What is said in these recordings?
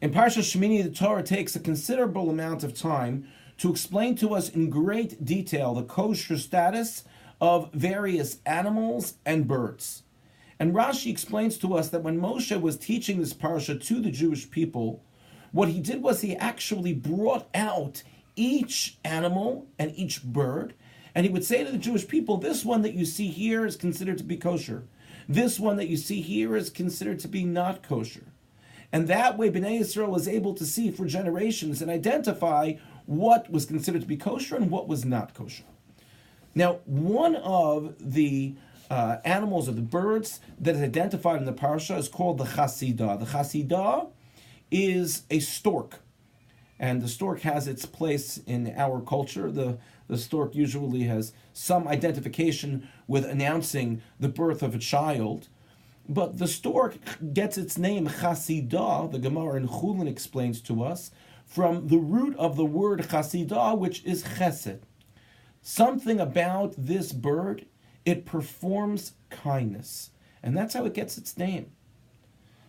In Parsha Shemini, the Torah takes a considerable amount of time to explain to us in great detail the kosher status of various animals and birds. And Rashi explains to us that when Moshe was teaching this parsha to the Jewish people, what he did was he actually brought out each animal and each bird, and he would say to the Jewish people, this one that you see here is considered to be kosher. This one that you see here is considered to be not kosher. And that way Bnei Yisrael was able to see for generations and identify what was considered to be kosher and what was not kosher. Now, one of the animals or the birds that is identified in the parsha is called the chasidah. The chasidah is a stork, and the stork has its place in our culture. The stork usually has some identification with announcing the birth of a child, but the stork gets its name chasidah. The Gemara in Chulin explains to us from the root of the word chasidah, which is chesed. Something about this bird, it performs kindness, and that's how it gets its name.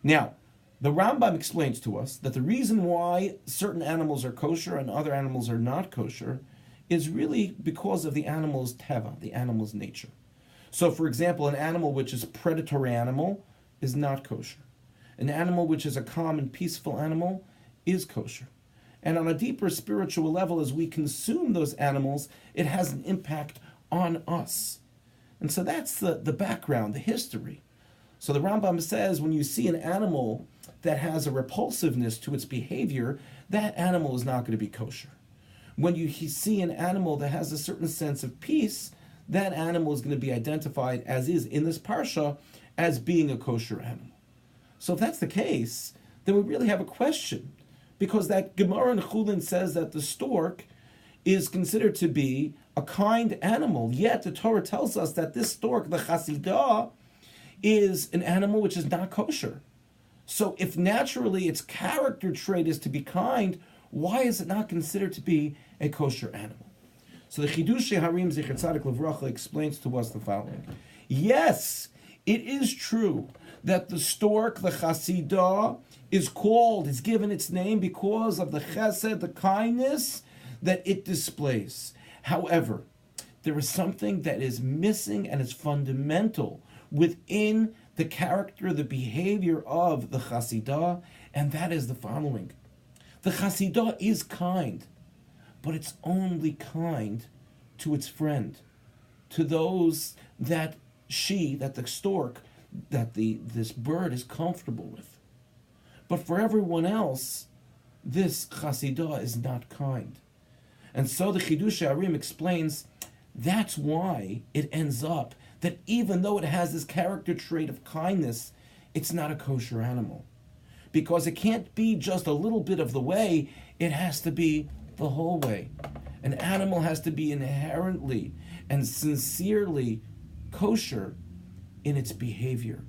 Now, the Rambam explains to us that the reason why certain animals are kosher and other animals are not kosher is really because of the animal's teva, the animal's nature. So, for example, an animal which is a predatory animal is not kosher. An animal which is a calm and peaceful animal is kosher. And on a deeper spiritual level, as we consume those animals, it has an impact on us. And so that's the background, the history. So the Rambam says when you see an animal that has a repulsiveness to its behavior, that animal is not going to be kosher. When you see an animal that has a certain sense of peace, that animal is going to be identified as is in this parsha as being a kosher animal. So if that's the case, then we really have a question, because that Gemara in Chulin says that the stork is considered to be a kind animal, yet the Torah tells us that this stork, the chasidah, is an animal which is not kosher. So if naturally its character trait is to be kind, why is it not considered to be a kosher animal? So the Chidushei Harim Zecher Tzadik Livracha explains to us the following. Yes, it is true that the stork, the chasidah, is given its name because of the chesed, the kindness that it displays. However, there is something that is missing and is fundamental within the character, the behavior of the chasidah, and that is the following. The chasidah is kind, but it's only kind to its friend, to those that the stork, this bird is comfortable with. But for everyone else, this chasidah is not kind. And so the Chidushei Harim explains that's why it ends up that even though it has this character trait of kindness, it's not a kosher animal. Because it can't be just a little bit of the way, it has to be the whole way. An animal has to be inherently and sincerely kosher in its behavior,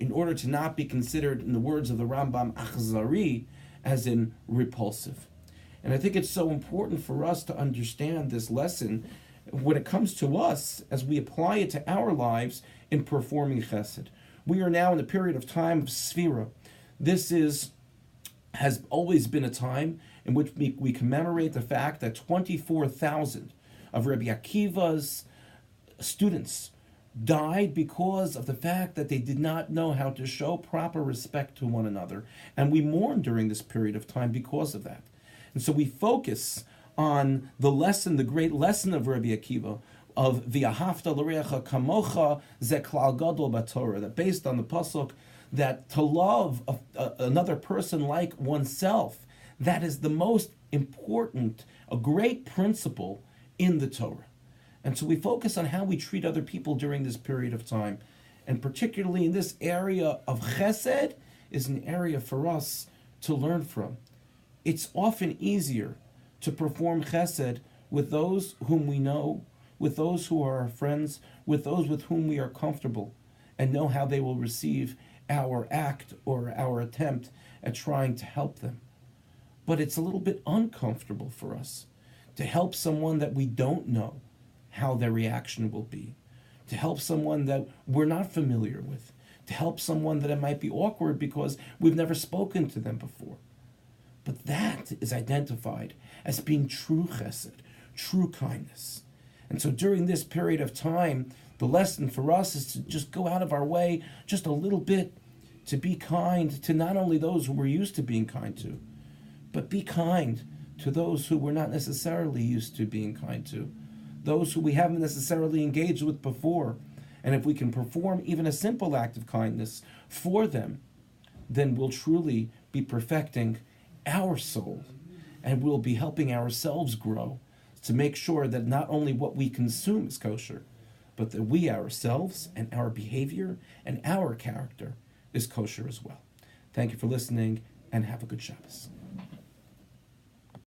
in order to not be considered, in the words of the Rambam, achzari, as in repulsive. And I think it's so important for us to understand this lesson when it comes to us as we apply it to our lives in performing chesed. We are now in the period of time of Sfira. This has always been a time in which we commemorate the fact that 24,000 of Rabbi Akiva's students died because of the fact that they did not know how to show proper respect to one another. And we mourn during this period of time because of that. And so we focus on the lesson, the great lesson of Rabbi Akiva, of V'ahavta l'reacha kamocha ze klal gadol b'Torah, that based on the pasuk, that to love another person like oneself, that is the most important, a great principle in the Torah. And so we focus on how we treat other people during this period of time. And particularly in this area of chesed is an area for us to learn from. It's often easier to perform chesed with those whom we know, with those who are our friends, with those with whom we are comfortable, and know how they will receive our act or our attempt at trying to help them. But it's a little bit uncomfortable for us to help someone that we don't know how their reaction will be, to help someone that we're not familiar with, to help someone that it might be awkward because we've never spoken to them before. But that is identified as being true chesed, true kindness. And so during this period of time, the lesson for us is to just go out of our way just a little bit to be kind to not only those who we're used to being kind to, but be kind to those who we're not necessarily used to being kind to, those who we haven't necessarily engaged with before. And if we can perform even a simple act of kindness for them, then we'll truly be perfecting our soul, and we'll be helping ourselves grow to make sure that not only what we consume is kosher, but that we ourselves and our behavior and our character is kosher as well. Thank you for listening, and have a good Shabbos.